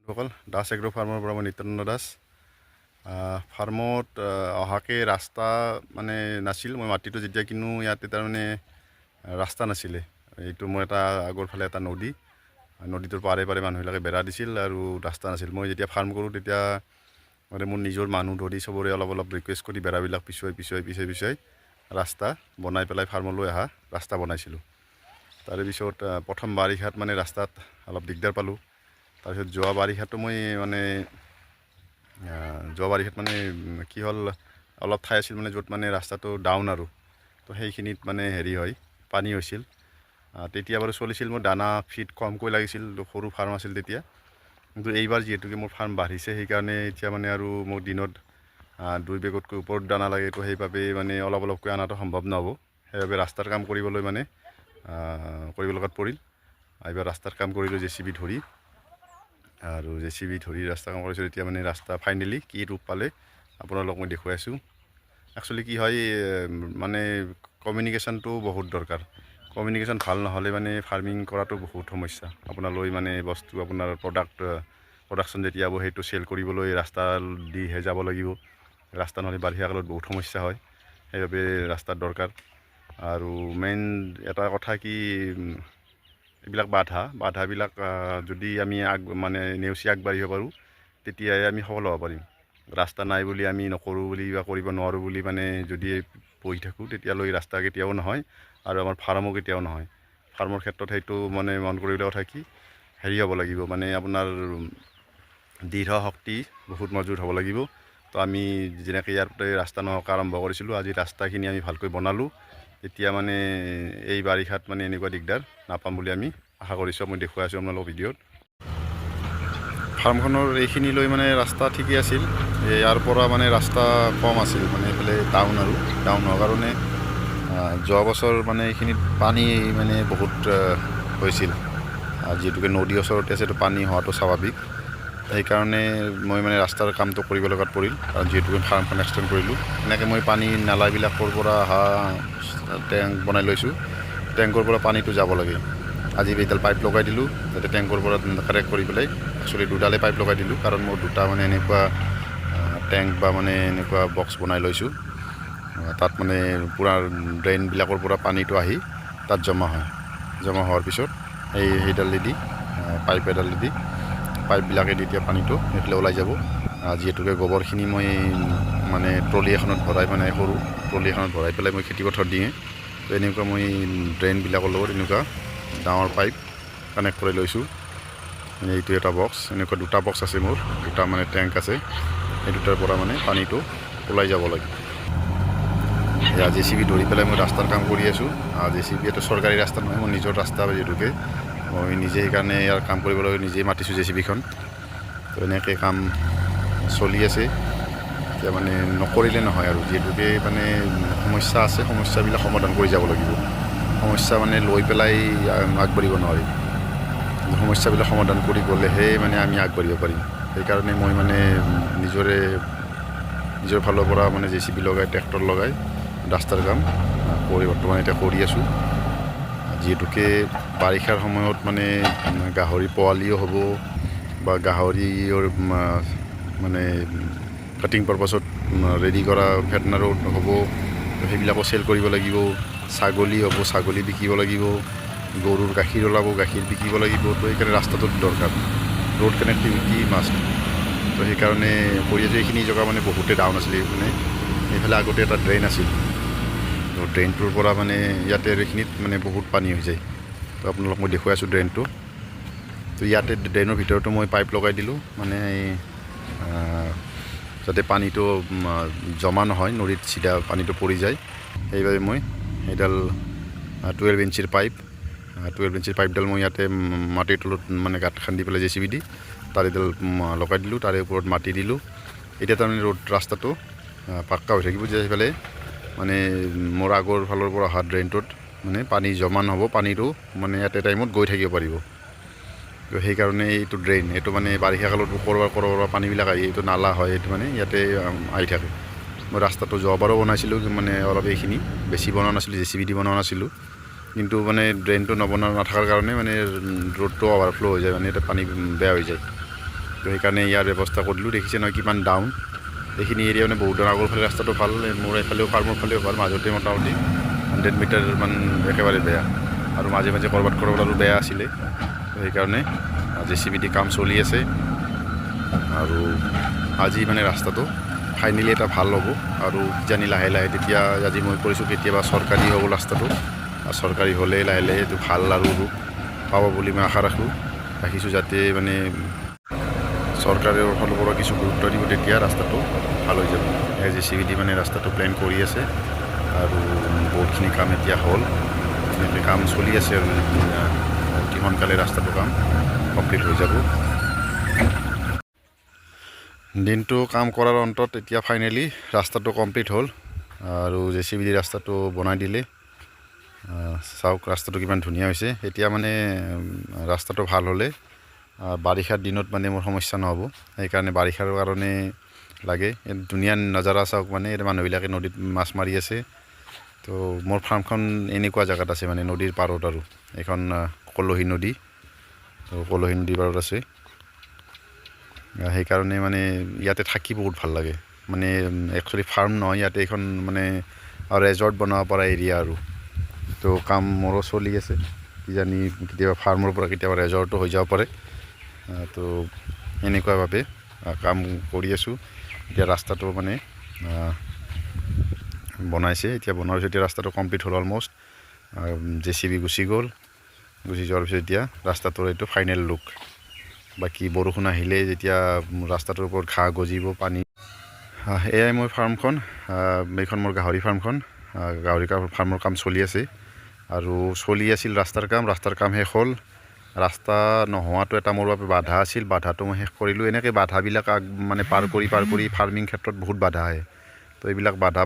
সকল দাস এগ্ৰ ফাৰ্মৰ পৰা মই নিত্যানন্দ দাস ফাৰ্মত অহাকে ৰাস্তা মানে নাছিল। মই মাটিটো যেতিয়া কিনো ইয়াতে তাৰমানে ৰাস্তা নাছিলে। এইটো মই এটা আগৰ ফালে এটা নদীটোৰ পাৰে পাৰে মানুহবিলাকে বেৰা দিছিল আৰু ৰাস্তা নাছিল। মই যেতিয়া ফাৰ্ম কৰোঁ তেতিয়া মানে মোৰ নিজৰ মানুহ ধৰি চবৰে অলপ অলপ ৰিকুৱেষ্ট কৰি বেৰাবিলাক পিছুৱাই ৰাস্তা বনাই পেলাই ফাৰ্মলৈ অহা ৰাস্তা বনাইছিলোঁ। তাৰে পিছত প্ৰথম বাৰিষাত মানে ৰাস্তাত অলপ দিগদাৰ পালোঁ। তাৰপিছত যোৱা বাৰিষাতো মই মানে কি হ'ল, অলপ ঠাই আছিল মানে য'ত মানে ৰাস্তাটো ডাউন আৰু তো সেইখিনিত মানে হেৰি হয়, পানী হৈছিল। তেতিয়া বাৰু চলিছিল, মোৰ দানা ফিড কমকৈ লাগিছিল, সৰু ফাৰ্ম আছিল তেতিয়া। কিন্তু এইবাৰ যিহেতুকে মোৰ ফাৰ্ম বাঢ়িছে সেইকাৰণে এতিয়া মানে আৰু মোৰ দিনত 2 বেগতকৈ ওপৰত দানা লাগে। তো সেইবাবে মানে অলপ অলপকৈ অনাটো সম্ভৱ নহ'ব। সেইবাবে ৰাস্তাৰ কাম কৰিবলৈ মানে কৰিব লগাত পৰিল। এইবাৰ ৰাস্তাৰ কাম কৰিলোঁ JCB ধৰি, আৰু JCB ধৰি ৰাস্তা কাম কৰিছোঁ। এতিয়া মানে ৰাস্তা ফাইনেলি কি ৰূপ পালে আপোনালোকক মই দেখুৱাই আছোঁ। একচুৱেলি কি হয়, মানে কমিউনিকেশ্যনটো বহুত দৰকাৰ। কমিউনিকেশ্যন ভাল নহ'লে মানে ফাৰ্মিং কৰাটো বহুত সমস্যা। আপোনালৈ মানে বস্তু আপোনাৰ প্ৰডাকশ্যন যেতিয়া হ'ব সেইটো চেল কৰিবলৈ ৰাস্তা দিহে যাব লাগিব। ৰাস্তা নহ'লে বাৰিষা কালত বহুত সমস্যা হয়, সেইবাবে ৰাস্তাৰ দৰকাৰ। আৰু মেইন এটা কথা কি, এইবিলাক বাধাবিলাক যদি আমি নেওচি আগবাঢ়িব পাৰোঁ তেতিয়াই আমি সফল হ'ব পাৰিম। ৰাস্তা নাই বুলি আমি নকৰোঁ বুলি বা কৰিব নোৱাৰোঁ বুলি মানে যদি বহি থাকোঁ তেতিয়ালৈ ৰাস্তা কেতিয়াও নহয়, আৰু আমাৰ ফাৰ্মো কেতিয়াও নহয়। ফাৰ্মৰ ক্ষেত্ৰত সেইটো মানে মন কৰিবলগীয়া কথা কি, হেৰি হ'ব লাগিব, মানে আপোনাৰ দৃঢ় শক্তি বহুত মজবুত হ'ব লাগিব। তো আমি যেনেকৈ ইয়াতে ৰাস্তা নহওঁক আৰম্ভ কৰিছিলোঁ, আজি ৰাস্তাখিনি আমি ভালকৈ বনালোঁ। এতিয়া মানে এই বাৰিষাত মানে এনেকুৱা দিগদাৰ নাপাম বুলি আমি আশা কৰিছোঁ। মই দেখুৱাই আছোঁ আপোনালোকৰ ভিডিঅ'ত। ফাৰ্মখনৰ এইখিনিলৈ মানে ৰাস্তা ঠিকেই আছিল। ইয়াৰ পৰা মানে ৰাস্তা কম আছিল, মানে এইফালে ডাউন হোৱাৰ কাৰণে যোৱা বছৰ মানে এইখিনিত পানী মানে বহুত হৈছিল। যিহেতুকে নদীৰ ওচৰতে আছে, তো পানী হোৱাটো স্বাভাৱিক। সেইকাৰণে মই মানে ৰাস্তাৰ কামটো কৰিব লগাত পৰিল, কাৰণ যিহেতুকে ফাৰ্মখন এক্সটেণ্ড কৰিলোঁ। এনেকৈ মই পানী নালাবিলাকৰ পৰা অহা টেংক বনাই লৈছোঁ। টেংকৰ পৰা পানীটো যাব লাগে। আজি এইডাল পাইপ লগাই দিলোঁ যাতে টেংকৰ পৰা কানেক্ট কৰি পেলাই, একচুৱেলি দুডালেই পাইপ লগাই দিলোঁ, কাৰণ মোৰ দুটা মানে এনেকুৱা টেংক বা মানে এনেকুৱা বক্স বনাই লৈছোঁ। তাত মানে পূৰা ড্ৰেইনবিলাকৰ পৰা পানীটো আহি তাত জমা হোৱাৰ পিছত সেইডালেদি পাইপ এডালেদি পাইপবিলাকেদি এতিয়া পানীটো সেইফালে ওলাই যাব। যিহেতুকে গোবৰখিনি মই মানে ট্ৰলি এখনত ভৰাই, মানে সৰু ট্ৰলি এখনত ভৰাই পেলাই মই খেতিপথাৰত দিয়ে। তো এনেকুৱা মই ড্ৰেইনবিলাকৰ লগত এনেকুৱা ডাঙৰ পাইপ কানেক্ট কৰি লৈছোঁ। এইটো এটা বক্স, এনেকুৱা দুটা বক্স আছে মোৰ, দুটা মানে টেংক আছে। এই দুটাৰ পৰা মানে পানীটো ওলাই যাব লাগে। এয়া JCB ধৰি পেলাই মই ৰাস্তাৰ কাম কৰি আছোঁ। JCB এইটো চৰকাৰী ৰাস্তা নহয়, মোৰ নিজৰ ৰাস্তা যিহেতুকে মই নিজে সেইকাৰণে ইয়াৰ কাম কৰিবলৈ নিজেই মাতিছোঁ JCBখন। তো এনেকৈ কাম চলি আছে। এতিয়া মানে নকৰিলে নহয় আৰু, যিহেতুকে মানে সমস্যা আছে, সমস্যাবিলাক সমাধান কৰি যাব লাগিব। সমস্যা মানে লৈ পেলাই আগবাঢ়িব নোৱাৰি। সমস্যাবিলাক সমাধান কৰি গ'লেহে মানে আমি আগবাঢ়িব পাৰিম। সেইকাৰণে মই মানে নিজৰ ফালৰ পৰা মানে JCB লগাই, ট্ৰেক্টৰ লগাই ৰাস্তাৰ কাম বৰ্তমান এতিয়া কৰি আছোঁ। যিহেতুকে বাৰিষাৰ সময়ত মানে গাহৰি পোৱালিও হ'ব, বা গাহৰিৰ মানে কাটিং পাৰপাছত ৰেডি কৰা ভেটেনাৰো হ'ব, সেইবিলাকো চেল কৰিব লাগিব। ছাগলী হ'ব, ছাগলী বিকিব লাগিব। গৰুৰ গাখীৰ ওলাব, গাখীৰ বিকিব লাগিব। তো সেইকাৰণে ৰাস্তাটোত দৰকাৰ, ৰোড কানেক্টিভিটি মাষ্ট। তো সেইকাৰণে কৰি আছোঁ। এইখিনি জেগা মানে বহুতে ডাউন আছিলে, মানে এইফালে আগতে এটা ড্ৰেইন আছিল। তো ড্ৰেইনটোৰ পৰা মানে ইয়াতে এইখিনিত মানে বহুত পানী হৈ যায়। তো আপোনালোক মই দেখুৱাই আছোঁ ড্ৰেইনটো। তো ইয়াতে ড্ৰেইনৰ ভিতৰতো মই পাইপ লগাই দিলোঁ, মানে যাতে পানীটো জমা নহয়, নদীত চিধা পানীটো পৰি যায়। সেইবাবে মই সেইডাল 12 ইঞ্চিৰ পাইপডাল মই ইয়াতে মাটিৰ তলত মানে গাঁত খান্দি পেলাই JCB দি তাত এডাল লগাই দিলোঁ। তাৰে ওপৰত মাটি দিলোঁ। এতিয়া তাৰমানে ৰাস্তাটো পাক্কা হৈ থাকিব, যে সেইফালে মানে মোৰ আগৰ ফালৰ পৰা অহা ড্ৰেইনটোত মানে পানী জমা নহ'ব, পানীটো মানে এটা টাইমত গৈ থাকিব পাৰিব। তো সেইকাৰণে এইটো ড্ৰেইন, এইটো মানে বাৰিষা কালত ক'ৰবাৰ পানীবিলাক আহি, এইটো নালা হয়, এইটো মানে ইয়াতে আহি থাকে। মই ৰাস্তাটো যোৱাবাৰো বনাইছিলোঁ, মানে অলপ এইখিনি বেছি বনোৱা নাছিলোঁ, JCB দি বনোৱা নাছিলোঁ। কিন্তু মানে ড্ৰেইনটো নথকাৰ কাৰণে মানে ৰোডটো অভাৰফ্ল' হৈ যায়, মানে এতিয়া পানী বেয়া হৈ যায়। তো সেইকাৰণে ইয়াৰ ব্যৱস্থা কৰিলোঁ। দেখিছে নহয় কিমান ডাউন, এইখিনি এৰিয়া মানে বহুত আগৰ ফালে ৰাস্তাটো ভাল, মোৰ এইফালেও ফাৰ্মৰ ফালেও ভাল, মাজতে মোটামুটি 100 মিটাৰমান একেবাৰে বেয়া, আৰু মাজে মাজে ক'ৰবাত আৰু বেয়া আছিলে। তো সেইকাৰণে JCB দি কাম চলি আছে, আৰু আজি মানে ৰাস্তাটো ফাইনেলি এটা ভাল হ'ব, আৰু কিজানি লাহে লাহে তেতিয়া আজি মই কৰিছোঁ কেতিয়াবা চৰকাৰী হ'ব ৰাস্তাটো, আৰু চৰকাৰী হ'লে লাহে লাহে এইটো ভাল আৰু ৰূপ পাব বুলি মই আশা ৰাখিছোঁ, যাতে মানে চৰকাৰৰ ফালৰ পৰা কিছু গুৰুত্ব দিব, তেতিয়া ৰাস্তাটো ভাল হৈ যাব। JCB দি মানে ৰাস্তাটো প্লেন কৰি আছে, আৰু বহুতখিনি কাম এতিয়া হ'ল, এনেকৈ কাম চলি আছে, আৰু অতি সোনকালে ৰাস্তাটো কাম কমপ্লিট হৈ যাব। দিনটো কাম কৰাৰ অন্তত এতিয়া ফাইনেলি ৰাস্তাটো কমপ্লিট হ'ল, আৰু JCB দি ৰাস্তাটো বনাই দিলে। চাওক ৰাস্তাটো কিমান ধুনীয়া হৈছে। এতিয়া মানে ৰাস্তাটো ভাল হ'লে বাৰিষাৰ দিনত মানে মোৰ সমস্যা নহ'ব, সেইকাৰণে বাৰিষাৰ কাৰণে লাগে। ধুনীয়া নজাৰা চাওক, মানে এতিয়া মানুহবিলাকে নদীত মাছ মাৰি আছে। তো মোৰ ফাৰ্মখন এনেকুৱা জেগাত আছে, মানে নদীৰ পাৰত, আৰু এইখন কলহী নদী, তো কলহী নদীৰ পাৰত আছে। সেইকাৰণে মানে ইয়াতে থাকি বহুত ভাল লাগে, মানে একচুৱেলি ফাৰ্ম নহয় ইয়াতে, এইখন মানে ৰেজৰ্ট বনাব পৰা এৰিয়া আৰু। তো কাম মোৰো চলি আছে, কিজানি কেতিয়াবা ফাৰ্মৰ পৰা কেতিয়াবা ৰেজৰ্টো হৈ যাব পাৰে। তো এনেকুৱাভাৱে কাম কৰি আছোঁ। এতিয়া ৰাস্তাটো মানে বনাইছে, এতিয়া বনোৱাৰ পিছত এতিয়া ৰাস্তাটো কমপ্লিট হ'ল অলম'ষ্ট। JCB গুচি যোৱাৰ পিছত এতিয়া ৰাস্তাটোৰ এইটো ফাইনেল লুক। বাকী বৰষুণ আহিলে যেতিয়া ৰাস্তাটোৰ ওপৰত ঘাঁহ গজিব, পানী। এয়াই মোৰ ফাৰ্মখন, এইখন মোৰ গাহৰি ফাৰ্মখন। গাহৰি ফাৰ্মৰ কাম চলি আছে, আৰু চলি আছিল ৰাস্তাৰ কাম শেষ হ'ল। ৰাস্তা নোহোৱাটো এটা মোৰ বাবে বাধা আছিল, বাধাটো মই শেষ কৰিলোঁ। এনেকৈ বাধাবিলাক মানে পাৰ কৰি ফাৰ্মিং ক্ষেত্ৰত বহুত বাধা আহে। তো এইবিলাক বাধা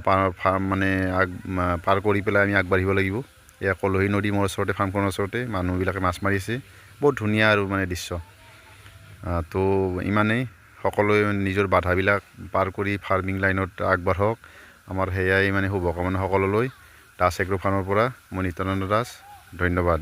পাৰ কৰি পেলাই আমি আগবাঢ়িব লাগিব। এয়া কলহী নদী মোৰ ওচৰতে, ফাৰ্মখনৰ ওচৰতে মানুহবিলাকে মাছ মাৰিছে, বহুত ধুনীয়া আৰু মানে দৃশ্য। তো ইমানেই, সকলোৱে নিজৰ বাধাবিলাক পাৰ কৰি ফাৰ্মিং লাইনত আগবাঢ়ক, আমাৰ সেয়াই মানে শুভকামনা সকলোলৈ। দাস এগ্ৰ ফাৰ্মৰ পৰা মই নিত্যানন্দ দাস, ধন্যবাদ।